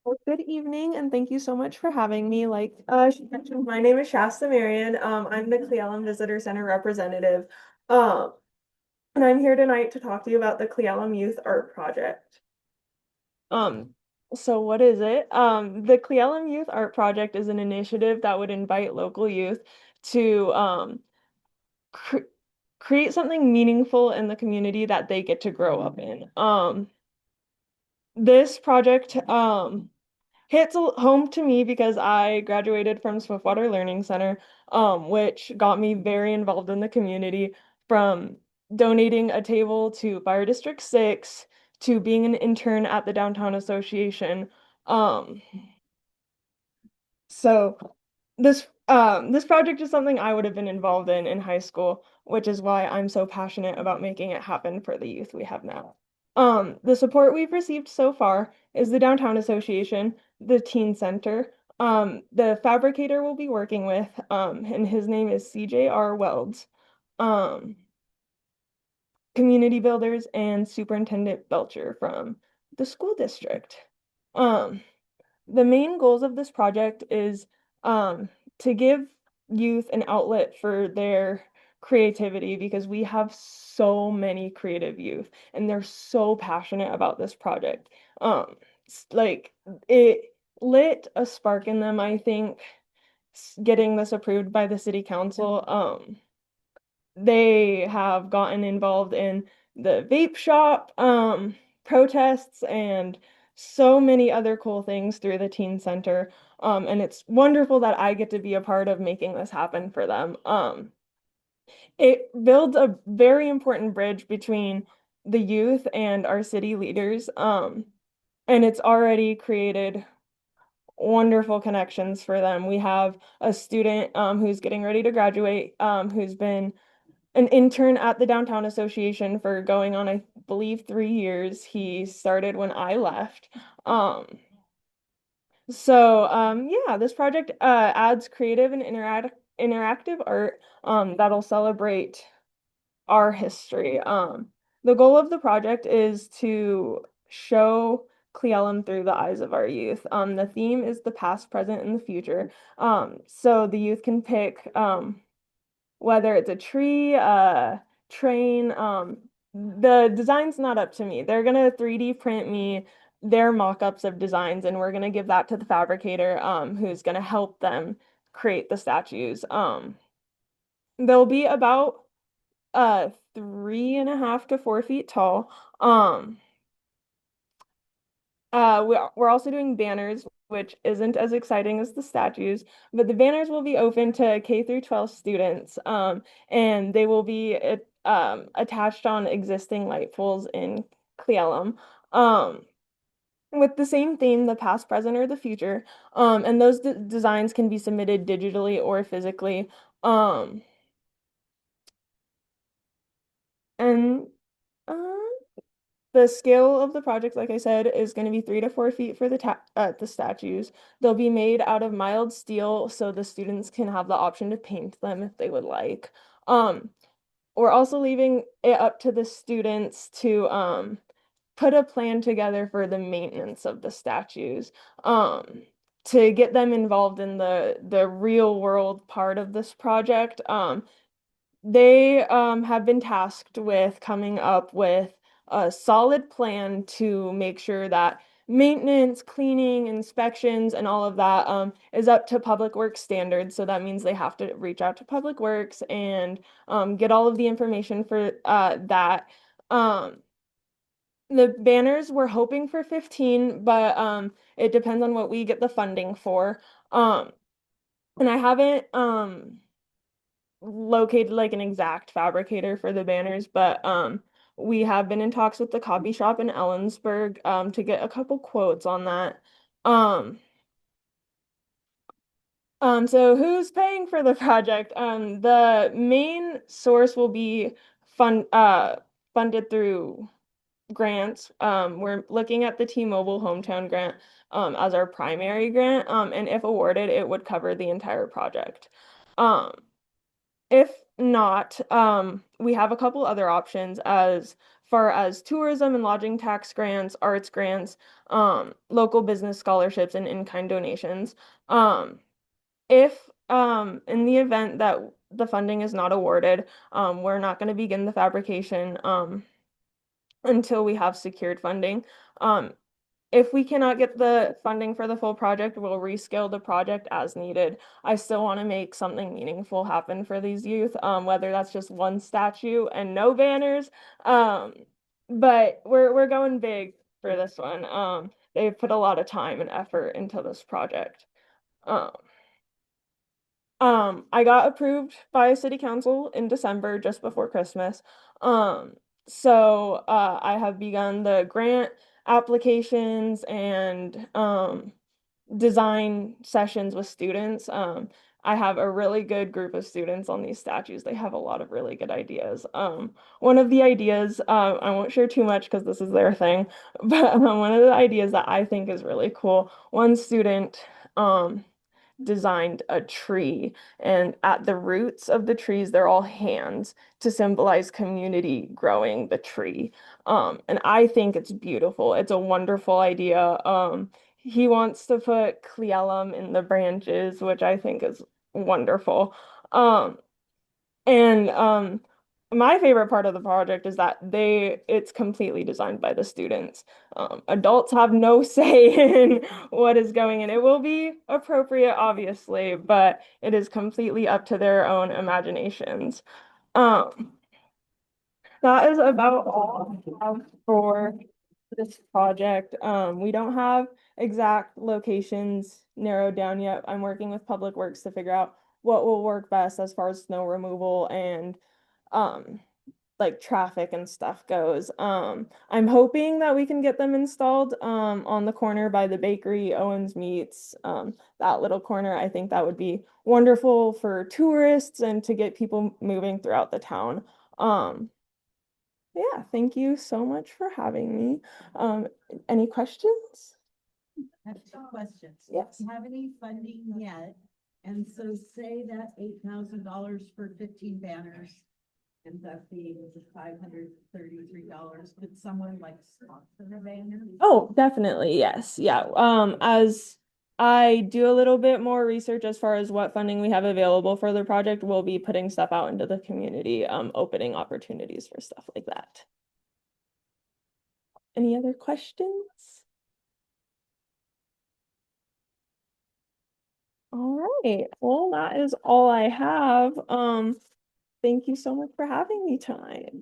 Well, good evening, and thank you so much for having me. Like she mentioned, my name is Shasta Marion. I'm the Cle Elum Visitor Center representative. Um, and I'm here tonight to talk to you about the Cle Elum Youth Art Project. Um, so what is it? The Cle Elum Youth Art Project is an initiative that would invite local youth to cr create something meaningful in the community that they get to grow up in. This project hits home to me because I graduated from Swiftwater Learning Center, which got me very involved in the community, from donating a table to Fire District 6 to being an intern at the Downtown Association. Um, so this project is something I would have been involved in high school, which is why I'm so passionate about making it happen for the youth we have now. The support we've received so far is the Downtown Association, the Teen Center, the fabricator we'll be working with, and his name is CJR Welds, um, community builders, and Superintendent Belcher from the school district. Um, the main goals of this project is to give youth an outlet for their creativity because we have so many creative youth and they're so passionate about this project. Like it lit a spark in them, I think, getting this approved by the city council. They have gotten involved in the vape shop protests and so many other cool things through the teen center. And it's wonderful that I get to be a part of making this happen for them. It builds a very important bridge between the youth and our city leaders. And it's already created wonderful connections for them. We have a student who's getting ready to graduate, who's been an intern at the Downtown Association for going on, I believe, 3 years. He started when I left. Um, yeah, this project adds creative and interactive art that'll celebrate our history. The goal of the project is to show Cle Elum through the eyes of our youth. The theme is the past, present, and the future. So the youth can pick whether it's a tree, a train. The design's not up to me. They're gonna 3D print me their mock-ups of designs, and we're gonna give that to the fabricator, who's gonna help them create the statues. They'll be about 3.5 to 4 feet tall. We're also doing banners, which isn't as exciting as the statues, but the banners will be open to K through 12 students, and they will be attached on existing light poles in Cle Elum, with the same theme, the past, present, or the future. And those designs can be submitted digitally or physically. Um, and uh, The scale of the project, like I said, is going to be 3 to 4 feet for the statues. They'll be made out of mild steel, so the students can have the option to paint them if they would like. Um, we're also leaving it up to the students to put a plan together for the maintenance of the statues, to get them involved in the real world part of this project. They have been tasked with coming up with a solid plan to make sure that maintenance, cleaning, inspections, and all of that is up to Public Works standards. So that means they have to reach out to Public Works and get all of the information for that. Um, the banners, we're hoping for 15, but it depends on what we get the funding for. Um, and I haven't located like an exact fabricator for the banners, but we have been in talks with the copy shop in Ellensburg to get a couple quotes on that. Um so who's paying for the project? The main source will be funded through grants. We're looking at the T-Mobile Hometown Grant as our primary grant, and if awarded, it would cover the entire project. If not, we have a couple other options as far as tourism and lodging tax grants, arts grants, local business scholarships, and in-kind donations. If in the event that the funding is not awarded, we're not going to begin the fabrication until we have secured funding. Um, if we cannot get the funding for the full project, we'll rescale the project as needed. I still want to make something meaningful happen for these youth, whether that's just one statue and no banners. Um, but we're going big for this one. They've put a lot of time and effort into this project. Um, I got approved by city council in December, just before Christmas. Um, I have begun the grant applications and design sessions with students. I have a really good group of students on these statues. They have a lot of really good ideas. One of the ideas, I won't share too much because this is their thing, but one of the ideas that I think is really cool, one student designed a tree, and at the roots of the trees, they're all hands to symbolize community growing the tree. And I think it's beautiful. It's a wonderful idea. He wants to put Cle Elum in the branches, which I think is wonderful. Um, and my favorite part of the project is that it's completely designed by the students. Adults have no say in what is going in. It will be appropriate, obviously, but it is completely up to their own imaginations. Um, that is about all I have for this project. We don't have exact locations narrowed down yet. I'm working with Public Works to figure out what will work best as far as snow removal and um like traffic and stuff goes. I'm hoping that we can get them installed on the corner by the bakery, Owens Meats, that little corner. I think that would be wonderful for tourists and to get people moving throughout the town. Um, yeah, thank you so much for having me. Um, any questions? I have two questions. Yes. Do you have any funding yet? And so say that $8,000 for 15 banners ends up being $533. Could someone like sponsor a banner? Oh, definitely, yes. Yeah. As I do a little bit more research as far as what funding we have available for the project, we'll be putting stuff out into the community, opening opportunities for stuff like that. Any other questions? All right. Well, that is all I have. Thank you so much for having me tonight.